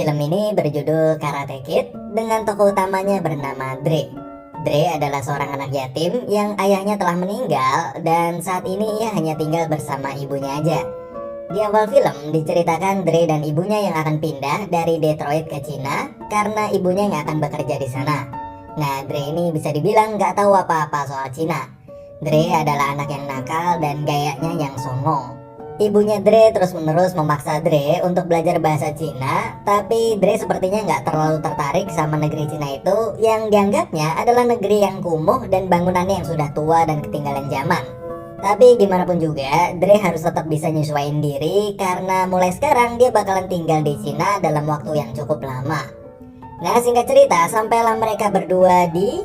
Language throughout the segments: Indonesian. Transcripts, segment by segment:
Film ini berjudul Karate Kid dengan tokoh utamanya bernama Dre. Dre adalah seorang anak yatim yang ayahnya telah meninggal dan saat ini ia hanya tinggal bersama ibunya aja. Di awal film diceritakan Dre dan ibunya yang akan pindah dari Detroit ke Cina karena ibunya yang akan bekerja di sana. Nah, Dre ini bisa dibilang nggak tahu apa-apa soal Cina. Dre adalah anak yang nakal dan gayanya yang songong. Ibunya Dre terus-menerus memaksa Dre untuk belajar bahasa Cina, tapi Dre sepertinya nggak terlalu tertarik sama negeri Cina itu yang dianggapnya adalah negeri yang kumuh dan bangunannya yang sudah tua dan ketinggalan zaman. Tapi gimana pun juga, Dre harus tetap bisa nyesuaiin diri karena mulai sekarang dia bakalan tinggal di Cina dalam waktu yang cukup lama. Nah, singkat cerita, sampailah mereka berdua di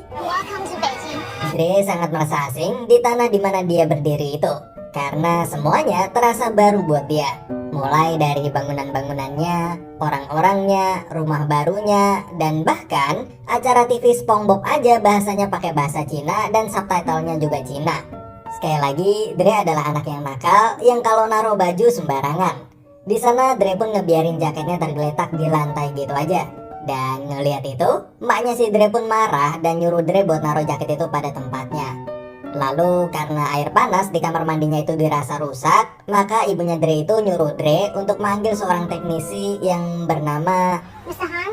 Dre sangat merasa asing di tanah di mana dia berdiri itu. Karena semuanya terasa baru buat dia. Mulai dari bangunan-bangunannya, orang-orangnya, rumah barunya, dan bahkan acara TV SpongeBob aja bahasanya pakai bahasa Cina dan subtitlenya juga Cina. Sekali lagi, Dre adalah anak yang nakal yang kalau naruh baju sembarangan. Di sana Dre pun ngebiarin jaketnya tergeletak di lantai gitu aja. Dan ngelihat itu, emaknya si Dre pun marah dan nyuruh Dre buat naruh jaket itu pada tempatnya. Lalu karena air panas di kamar mandinya itu dirasa rusak, maka ibunya Dre itu nyuruh Dre untuk manggil seorang teknisi yang bernama Mr. Han?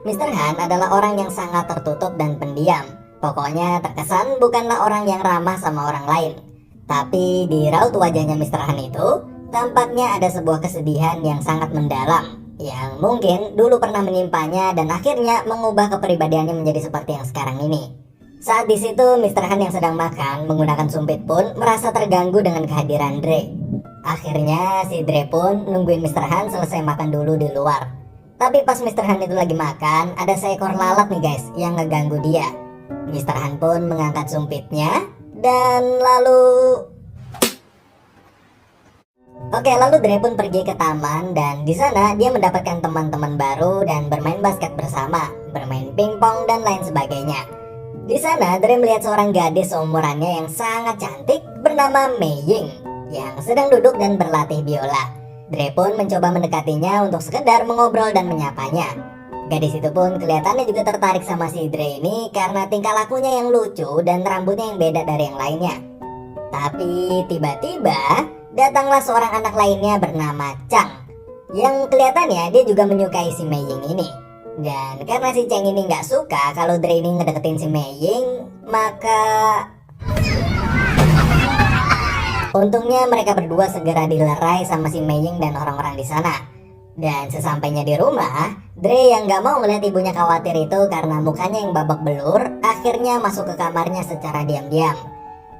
Mr. Han adalah orang yang sangat tertutup dan pendiam. Pokoknya terkesan bukanlah orang yang ramah sama orang lain. Tapi di raut wajahnya Mr. Han itu, tampaknya ada sebuah kesedihan yang sangat mendalam yang mungkin dulu pernah menyimpannya dan akhirnya mengubah kepribadiannya menjadi seperti yang sekarang ini. Saat di situ Mr. Han yang sedang makan menggunakan sumpit pun merasa terganggu dengan kehadiran Dre. Akhirnya si Dre pun nungguin Mr. Han selesai makan dulu di luar. Tapi pas Mr. Han itu lagi makan, ada seekor lalat nih guys yang ngeganggu dia. Mr. Han pun mengangkat sumpitnya dan lalu lalu Dre pun pergi ke taman dan di sana dia mendapatkan teman-teman baru dan bermain basket bersama, bermain pingpong dan lain sebagainya. Di sana Dre melihat seorang gadis seumurannya yang sangat cantik bernama Mei Ying yang sedang duduk dan berlatih biola. Dre pun mencoba mendekatinya untuk sekedar mengobrol dan menyapanya. Gadis itu pun kelihatannya juga tertarik sama si Dre ini karena tingkah lakunya yang lucu dan rambutnya yang beda dari yang lainnya. Tapi tiba-tiba datanglah seorang anak lainnya bernama Chang yang kelihatannya dia juga menyukai si Mei Ying ini. Dan karena si Chang ini nggak suka kalau Dre ini ngedeketin si Mei Ying, maka untungnya mereka berdua segera dilerai sama si Mei Ying dan orang-orang di sana. Dan sesampainya di rumah, Dre yang nggak mau ngeliat ibunya khawatir itu karena mukanya yang babak belur, akhirnya masuk ke kamarnya secara diam-diam.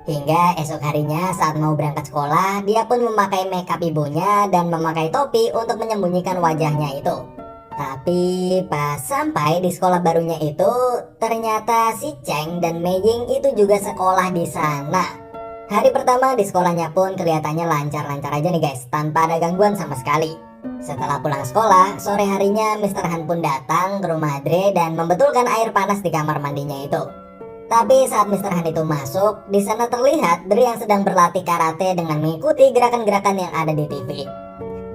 Hingga esok harinya saat mau berangkat sekolah, dia pun memakai makeup ibunya dan memakai topi untuk menyembunyikan wajahnya itu. Tapi pas sampai di sekolah barunya itu, ternyata si Cheng dan Mei Ying itu juga sekolah di sana. Hari pertama di sekolahnya pun kelihatannya lancar-lancar aja nih guys, tanpa ada gangguan sama sekali. Setelah pulang sekolah, sore harinya Mr. Han pun datang ke rumah Dre dan membetulkan air panas di kamar mandinya itu. Tapi saat Mr. Han itu masuk, di sana terlihat Dre yang sedang berlatih karate dengan mengikuti gerakan-gerakan yang ada di TV.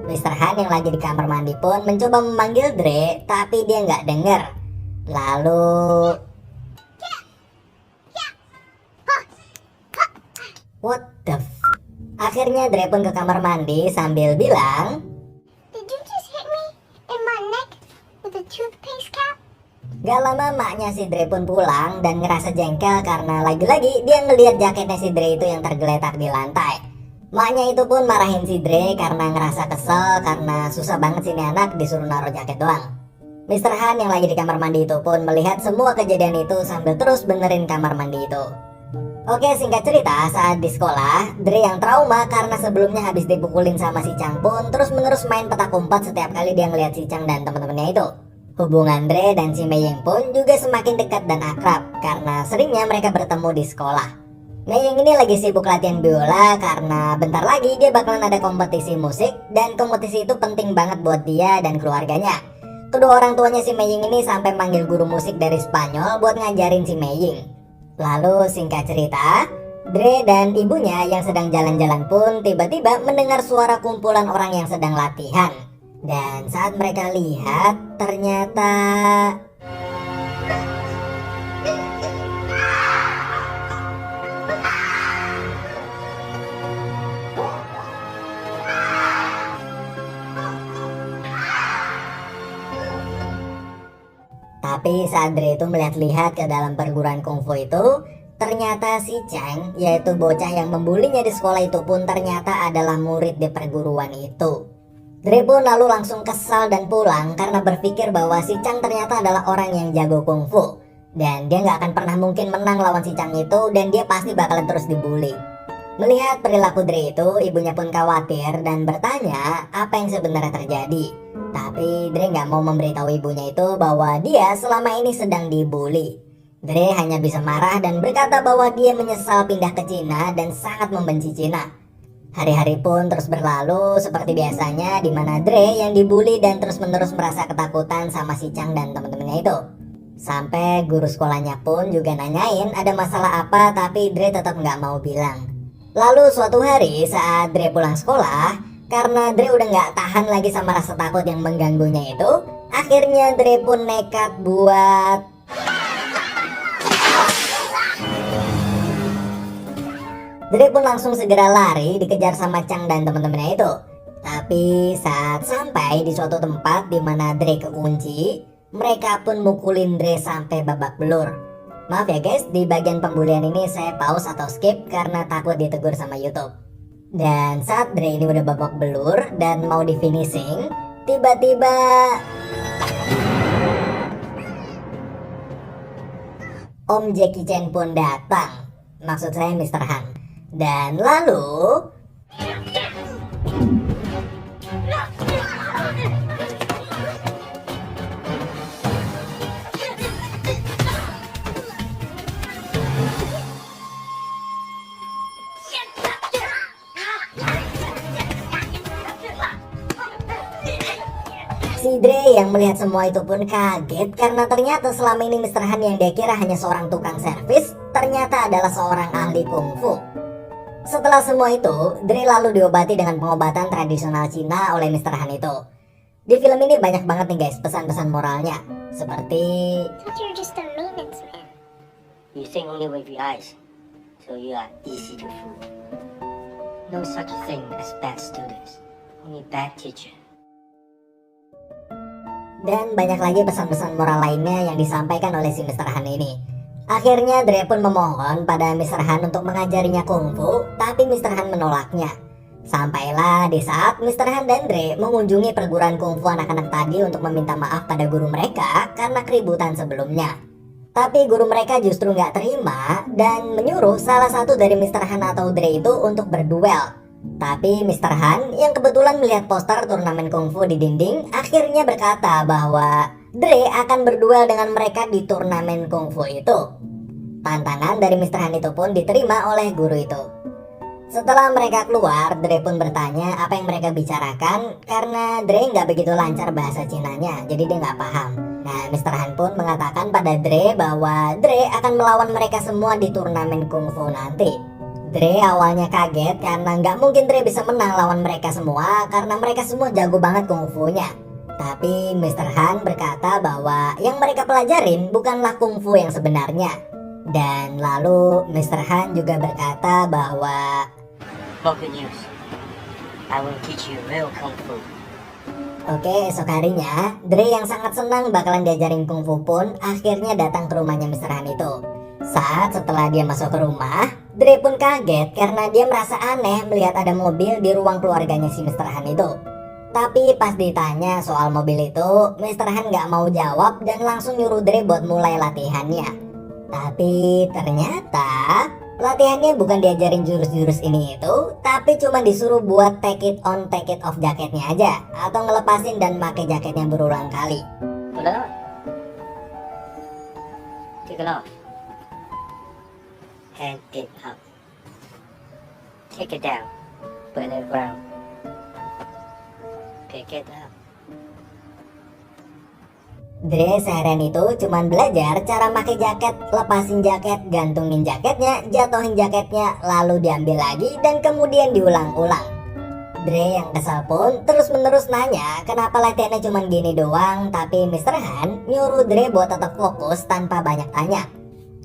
Mr. Han yang lagi di kamar mandi pun mencoba memanggil Dre, tapi dia nggak dengar. Lalu, what the f? Akhirnya Dre pun ke kamar mandi sambil bilang, Did you just hit me in my neck with a toothpaste cap? Gak lama maknya si Dre pun pulang dan ngerasa jengkel karena lagi-lagi dia ngelihat jaketnya si Dre itu yang tergeletak di lantai. Maknya itu pun marahin si Dre karena ngerasa kesel karena susah banget sini anak disuruh naruh jaket doang. Mr. Han yang lagi di kamar mandi itu pun melihat semua kejadian itu sambil terus benerin kamar mandi itu. Oke, singkat cerita, saat di sekolah, Dre yang trauma karena sebelumnya habis dipukulin sama si Chang pun terus-menerus main petak umpet setiap kali dia ngelihat si Chang dan teman-temannya itu. Hubungan Dre dan si Mei Ying pun juga semakin dekat dan akrab karena seringnya mereka bertemu di sekolah. Mei Ying ini lagi sibuk latihan biola karena bentar lagi dia bakalan ada kompetisi musik dan kompetisi itu penting banget buat dia dan keluarganya. Kedua orang tuanya si Mei Ying ini sampai manggil guru musik dari Spanyol buat ngajarin si Mei Ying. Lalu singkat cerita, Dre dan ibunya yang sedang jalan-jalan pun tiba-tiba mendengar suara kumpulan orang yang sedang latihan. Dan saat mereka lihat, ternyata tapi saat Dre itu melihat-lihat ke dalam perguruan kungfu itu, ternyata si Chang, yaitu bocah yang membulinya di sekolah itu pun ternyata adalah murid di perguruan itu. Dre pun lalu langsung kesal dan pulang karena berpikir bahwa si Chang ternyata adalah orang yang jago kungfu. Dan dia nggak akan pernah mungkin menang lawan si Chang itu dan dia pasti bakalan terus dibully. Melihat perilaku Dre itu, ibunya pun khawatir dan bertanya apa yang sebenarnya terjadi. Tapi Dre nggak mau memberitahu ibunya itu bahwa dia selama ini sedang dibully. Dre hanya bisa marah dan berkata bahwa dia menyesal pindah ke Cina dan sangat membenci Cina. Hari-hari pun terus berlalu seperti biasanya di mana Dre yang dibully dan terus-menerus merasa ketakutan sama si Chang dan teman-temannya itu. Sampai guru sekolahnya pun juga nanyain ada masalah apa tapi Dre tetap nggak mau bilang. Lalu suatu hari saat Dre pulang sekolah, karena Dre udah nggak tahan lagi sama rasa takut yang mengganggunya itu, akhirnya Dre pun nekat buat Dre pun langsung segera lari dikejar sama Chang dan teman-temannya itu. Tapi saat sampai di suatu tempat di mana Dre kekunci, mereka pun mukulin Dre sampai babak belur. Maaf ya guys, di bagian pembulian ini saya pause atau skip karena takut ditegur sama YouTube. Dan saat Dre ini udah babak belur dan mau di finishing, tiba-tiba Om Jackie Chan pun datang. Maksud saya Mr. Han. Dan lalu si Dre yang melihat semua itu pun kaget karena ternyata selama ini Mr. Han yang dia kira hanya seorang tukang servis ternyata adalah seorang ahli kungfu. Setelah semua itu, Dre lalu diobati dengan pengobatan tradisional Cina oleh Mr. Han itu. Di film ini banyak banget nih guys pesan-pesan moralnya, seperti Thought you were just a maintenance man. You think only with your eyes, so you are easy to fool. No such thing as bad students, only bad teacher. dan banyak lagi pesan-pesan moral lainnya yang disampaikan oleh si Mr. Han ini. Akhirnya Dre pun memohon pada Mr. Han untuk mengajarinya kungfu, tapi Mr. Han menolaknya. Sampailah di saat Mr. Han dan Dre mengunjungi perguruan kungfu anak-anak tadi untuk meminta maaf pada guru mereka karena keributan sebelumnya. Tapi guru mereka justru nggak terima dan menyuruh salah satu dari Mr. Han atau Dre itu untuk berduel. Tapi Mr. Han yang kebetulan melihat poster turnamen kungfu di dinding akhirnya berkata bahwa Dre akan berduel dengan mereka di turnamen kungfu itu. Tantangan dari Mr. Han itu pun diterima oleh guru itu. Setelah mereka keluar, Dre pun bertanya apa yang mereka bicarakan karena Dre nggak begitu lancar bahasa Cinanya, jadi dia nggak paham. Nah, Mr. Han pun mengatakan pada Dre bahwa Dre akan melawan mereka semua di turnamen kungfu nanti. Dre awalnya kaget karena nggak mungkin Dre bisa menang lawan mereka semua karena mereka semua jago banget kungfunya. Tapi Mr. Han berkata bahwa yang mereka pelajarin bukanlah kungfu yang sebenarnya. Dan lalu Mr. Han juga berkata bahwa More good news. I will teach you real kung fu. oke, esok harinya Dre yang sangat senang bakalan diajarin kungfu pun akhirnya datang ke rumahnya Mr. Han itu. Saat setelah dia masuk ke rumah, Dre pun kaget karena dia merasa aneh melihat ada mobil di ruang keluarganya si Mr. Han itu. Tapi pas ditanya soal mobil itu, Mr. Han nggak mau jawab dan langsung nyuruh Dre buat mulai latihannya. Tapi ternyata latihannya bukan diajarin jurus-jurus ini itu, tapi cuma disuruh buat take it on take it off jaketnya aja, atau ngelepasin dan pakai jaketnya berulang kali. Put it on. Take it off. Hand it up. Take it down. Put it ground. Pick it up. Dre seharian itu cuman belajar cara pakai jaket, lepasin jaket, gantungin jaketnya, jatuhin jaketnya, lalu diambil lagi dan kemudian diulang-ulang. Dre yang kesal pun terus-menerus nanya kenapa latihannya cuman gini doang, tapi Mr. Han nyuruh Dre buat tetap fokus tanpa banyak tanya.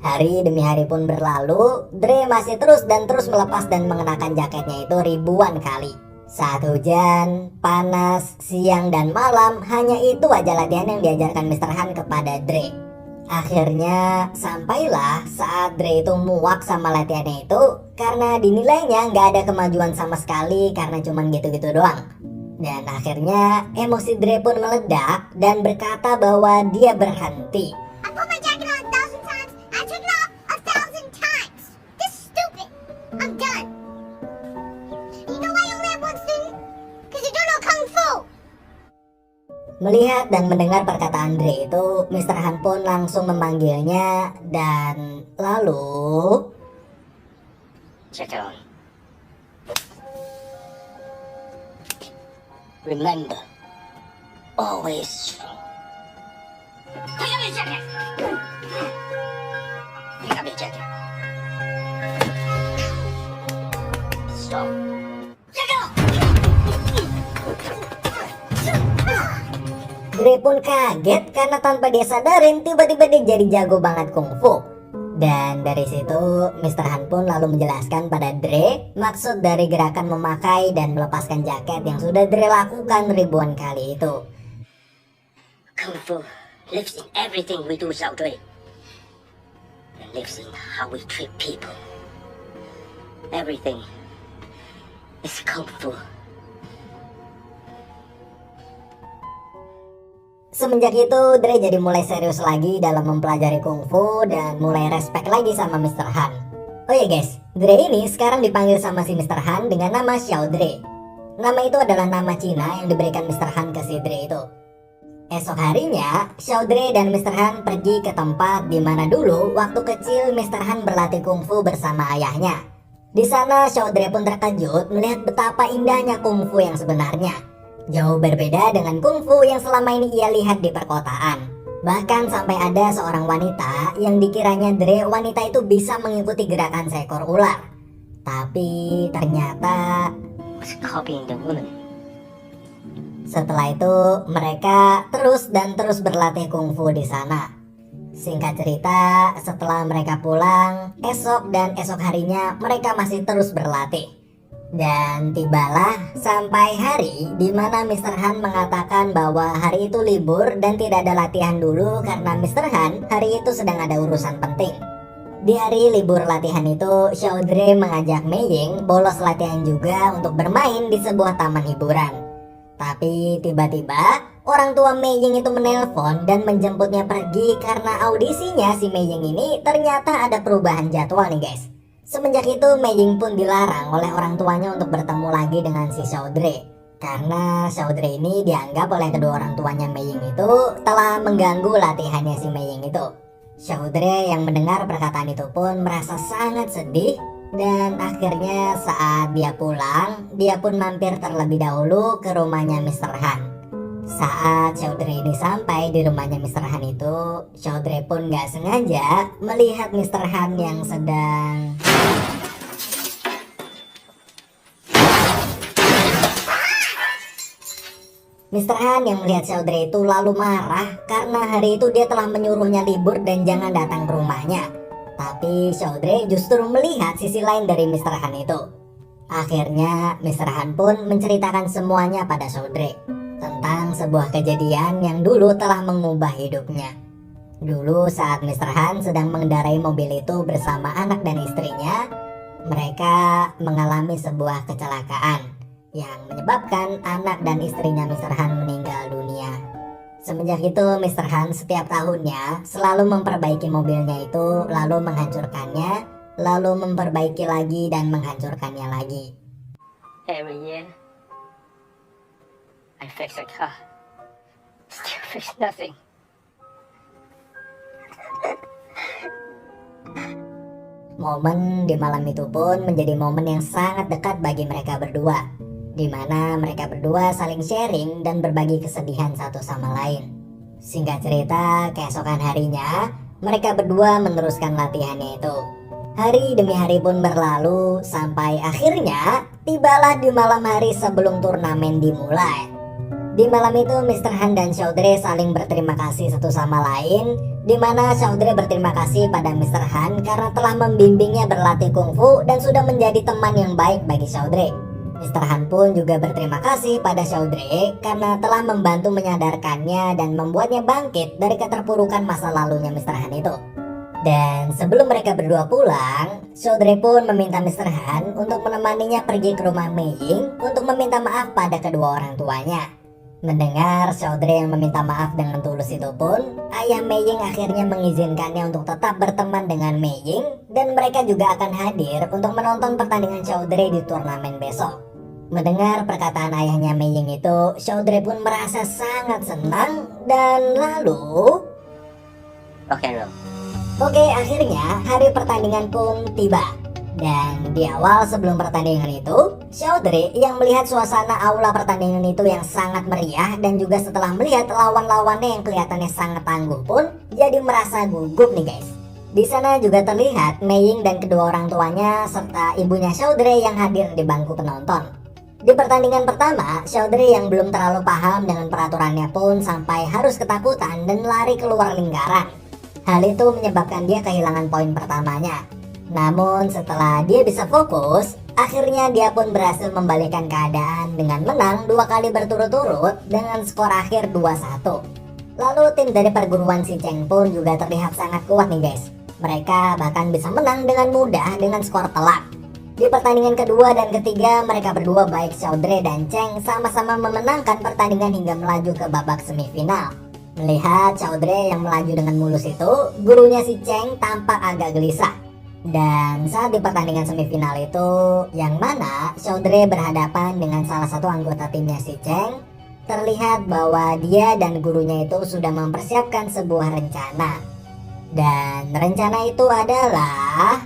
Hari demi hari pun berlalu, Dre masih terus melepas dan mengenakan jaketnya itu ribuan kali. Saat hujan, panas, siang, dan malam, hanya itu aja latihan yang diajarkan Mr. Han kepada Dre. Akhirnya, sampailah saat Dre itu muak sama latihannya itu karena dinilainya nggak ada kemajuan sama sekali karena cuman gitu-gitu doang. Dan akhirnya, emosi Dre pun meledak dan berkata bahwa dia berhenti. I put my jacket on 1,000 times. I took it off 1,000 times. This is stupid. I'm done. You know why you only have one student? Because you don't know Kung Fu. Melihat dan mendengar perkataan Dre itu, Mr. Han pun langsung memanggilnya dan lalu... Check it on. Remember, always strong. Pick up your jacket! Pick up your jacket. Stop. Check it out! Dre pun kaget karena tanpa dia sadarin tiba-tiba dia jadi jago banget kungfu. Dan dari situ Mr. Han pun lalu menjelaskan pada Dre maksud dari gerakan memakai dan melepaskan jaket yang sudah Dre lakukan ribuan kali itu. Kung Fu lives in everything we do, Xiao Dui. It lives in how we treat people. Everything is Kung Fu. Semenjak itu Dre jadi mulai serius lagi dalam mempelajari kungfu dan mulai respect lagi sama Mr. Han. Oh ya guys, Dre ini sekarang dipanggil sama si Mr. Han dengan nama Xiao Dre. Nama itu adalah nama Cina yang diberikan Mr. Han ke si Dre itu. Esok harinya, Xiao Dre dan Mr. Han pergi ke tempat di mana dulu waktu kecil Mr. Han berlatih kungfu bersama ayahnya. Di sana Xiao Dre pun terkejut melihat betapa indahnya kungfu yang sebenarnya. Jauh berbeda dengan kungfu yang selama ini ia lihat di perkotaan. Bahkan sampai ada seorang wanita yang dikiranya Dre wanita itu bisa mengikuti gerakan seekor ular. Tapi ternyata Was copying the woman. setelah itu mereka terus berlatih kungfu di sana. Singkat cerita, setelah mereka pulang, esok dan esok harinya mereka masih terus berlatih. Dan tibalah sampai hari di mana Mr. Han mengatakan bahwa hari itu libur dan tidak ada latihan dulu karena Mr. Han hari itu sedang ada urusan penting. Di hari libur latihan itu, Xiao Dre mengajak Mei Ying bolos latihan juga untuk bermain di sebuah taman hiburan. Tapi tiba-tiba orang tua Mei Ying itu menelpon dan menjemputnya pergi karena audisinya si Mei Ying ini ternyata ada perubahan jadwal nih guys. Semenjak itu Mei Ying pun dilarang oleh orang tuanya untuk bertemu lagi dengan si Xiao Dre. Karena Xiao Dre ini dianggap oleh kedua orang tuanya Mei Ying itu telah mengganggu latihannya si Mei Ying itu. Xiao Dre yang mendengar perkataan itu pun merasa sangat sedih. Dan akhirnya saat dia pulang, dia pun mampir terlebih dahulu ke rumahnya Mr. Han. Saat Xiao Dre ini sampai di rumahnya Mr. Han itu, Xiao Dre pun gak sengaja melihat Mr. Han yang sedang... Mr. Han yang melihat Xiao Dre itu lalu marah karena hari itu dia telah menyuruhnya libur dan jangan datang ke rumahnya. Tapi Xiao Dre justru melihat sisi lain dari Mr. Han itu. Akhirnya Mr. Han pun menceritakan semuanya pada Xiao Dre tentang sebuah kejadian yang dulu telah mengubah hidupnya. Dulu saat Mr. Han sedang mengendarai mobil itu bersama anak dan istrinya, mereka mengalami sebuah kecelakaan yang menyebabkan anak dan istrinya Mr. Han meninggal dunia. Semenjak itu Mr. Han setiap tahunnya selalu memperbaiki mobilnya itu, lalu menghancurkannya, lalu memperbaiki lagi dan menghancurkannya lagi. Every year, I fix a car. Still fix nothing. Momen di malam itu pun menjadi momen yang sangat dekat bagi mereka berdua, di mana mereka berdua saling sharing dan berbagi kesedihan satu sama lain. Singkat cerita, keesokan harinya, mereka berdua meneruskan latihannya itu. Hari demi hari pun berlalu, sampai akhirnya tibalah di malam hari sebelum turnamen dimulai. Di malam itu, Mr. Han dan Chaudhry saling berterima kasih satu sama lain, di mana Chaudhry berterima kasih pada Mr. Han karena telah membimbingnya berlatih kungfu dan sudah menjadi teman yang baik bagi Chaudhry. Mr. Han pun juga berterima kasih pada Chaudhry karena telah membantu menyadarkannya dan membuatnya bangkit dari keterpurukan masa lalunya Mr. Han itu. Dan sebelum mereka berdua pulang, Chaudhry pun meminta Mr. Han untuk menemaninya pergi ke rumah Mei Ying untuk meminta maaf pada kedua orang tuanya. Mendengar Chaudhry yang meminta maaf dengan tulus itu pun, ayah Mei Ying akhirnya mengizinkannya untuk tetap berteman dengan Mei Ying dan mereka juga akan hadir untuk menonton pertandingan Chaudhry di turnamen besok. Mendengar perkataan ayahnya Mei Ying itu, Chaudhry pun merasa sangat senang dan lalu... Rock and roll. Oke, akhirnya hari pertandingan pun tiba. Dan di awal sebelum pertandingan itu, Chaudhry yang melihat suasana aula pertandingan itu yang sangat meriah dan juga setelah melihat lawan-lawannya yang kelihatannya sangat tangguh pun jadi merasa gugup nih guys. Di sana juga terlihat Mei Ying dan kedua orang tuanya serta ibunya Chaudhry yang hadir di bangku penonton. Di pertandingan pertama, Chaudhry yang belum terlalu paham dengan peraturannya pun sampai harus ketakutan dan lari keluar lingkaran. Hal itu menyebabkan dia kehilangan poin pertamanya. Namun setelah dia bisa fokus, akhirnya dia pun berhasil membalikkan keadaan dengan menang 2 kali berturut-turut dengan skor akhir 2-1. Lalu tim dari perguruan si Cheng pun juga terlihat sangat kuat nih guys. Mereka bahkan bisa menang dengan mudah dengan skor telak. Di pertandingan kedua dan ketiga, mereka berdua baik Chaudhry dan Cheng sama-sama memenangkan pertandingan hingga melaju ke babak semifinal. Melihat Chaudhry yang melaju dengan mulus itu, gurunya si Cheng tampak agak gelisah. Dan saat di pertandingan semifinal itu, yang mana Chaudhry berhadapan dengan salah satu anggota timnya si Cheng, terlihat bahwa dia dan gurunya itu sudah mempersiapkan sebuah rencana. Dan rencana itu adalah...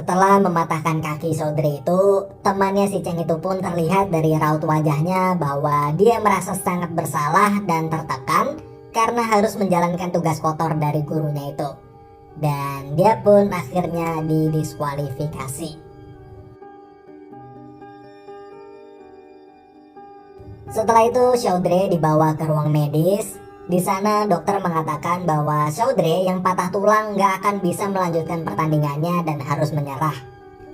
Setelah mematahkan kaki Chaudhry itu, temannya si Cheng itu pun terlihat dari raut wajahnya bahwa dia merasa sangat bersalah dan tertekan karena harus menjalankan tugas kotor dari gurunya itu. Dan dia pun akhirnya didiskualifikasi. Setelah itu Chaudhry dibawa ke ruang medis. Di sana dokter mengatakan bahwa Chaudhry yang patah tulang nggak akan bisa melanjutkan pertandingannya dan harus menyerah.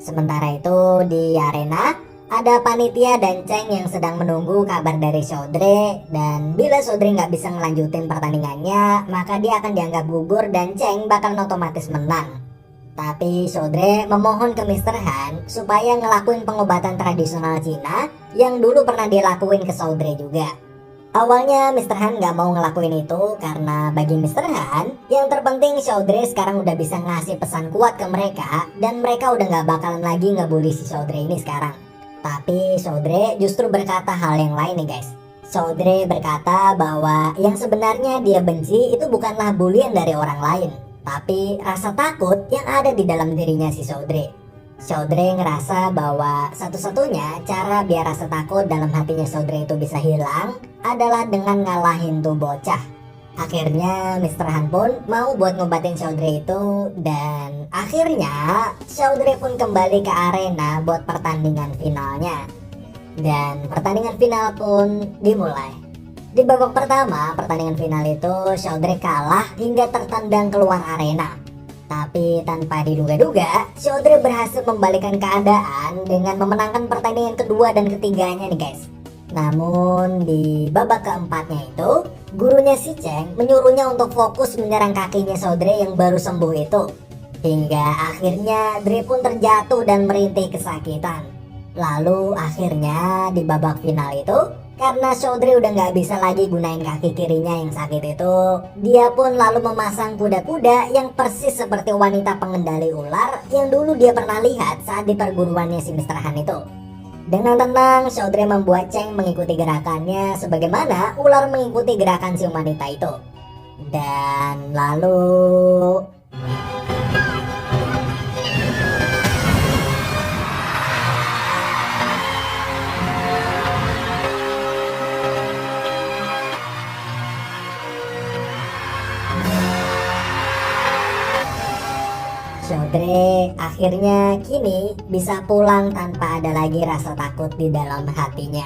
Sementara itu di arena ada panitia dan Cheng yang sedang menunggu kabar dari Chaudhry, dan bila Chaudhry nggak bisa melanjutin pertandingannya maka dia akan dianggap gugur dan Cheng bakal otomatis menang. Tapi Chaudhry memohon ke Mr. Han supaya ngelakuin pengobatan tradisional Cina yang dulu pernah dilakuin ke Chaudhry juga. Awalnya Mr. Han gak mau ngelakuin itu karena bagi Mr. Han yang terpenting Chaudhry sekarang udah bisa ngasih pesan kuat ke mereka dan mereka udah gak bakalan lagi ngebully si Chaudhry ini sekarang. Tapi Chaudhry justru berkata hal yang lain nih guys. Chaudhry berkata bahwa yang sebenarnya dia benci itu bukanlah bulian dari orang lain, tapi rasa takut yang ada di dalam dirinya si Chaudhry. Chaudhry ngerasa bahwa satu-satunya cara biar rasa takut dalam hatinya Chaudhry itu bisa hilang adalah dengan ngalahin tuh bocah. Akhirnya Mr. Han pun mau buat ngobatin Chaudhry itu, dan akhirnya Chaudhry pun kembali ke arena buat pertandingan finalnya. Dan pertandingan final pun dimulai. Di babak pertama pertandingan final itu Chaudhry kalah hingga tertendang keluar arena. Tapi tanpa diduga-duga, Chaudhry berhasil membalikkan keadaan dengan memenangkan pertandingan kedua dan ketiganya nih guys. Namun di babak keempatnya itu, gurunya si Cheng menyuruhnya untuk fokus menyerang kakinya Chaudhry yang baru sembuh itu. Hingga akhirnya Dre pun terjatuh dan merintih kesakitan. Lalu akhirnya di babak final itu, karena Chaudhry udah nggak bisa lagi gunain kaki kirinya yang sakit itu, dia pun lalu memasang kuda-kuda yang persis seperti wanita pengendali ular yang dulu dia pernah lihat saat di perguruannya si Mr. Han itu. Dengan tenang, Chaudhry membuat Cheng mengikuti gerakannya sebagaimana ular mengikuti gerakan si wanita itu. Dan lalu... So Dre akhirnya kini bisa pulang tanpa ada lagi rasa takut di dalam hatinya.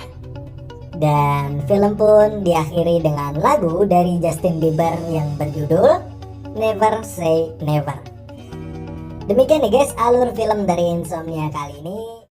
Dan film pun diakhiri dengan lagu dari Justin Bieber yang berjudul Never Say Never. Demikian nih guys alur film dari Insomnia kali ini.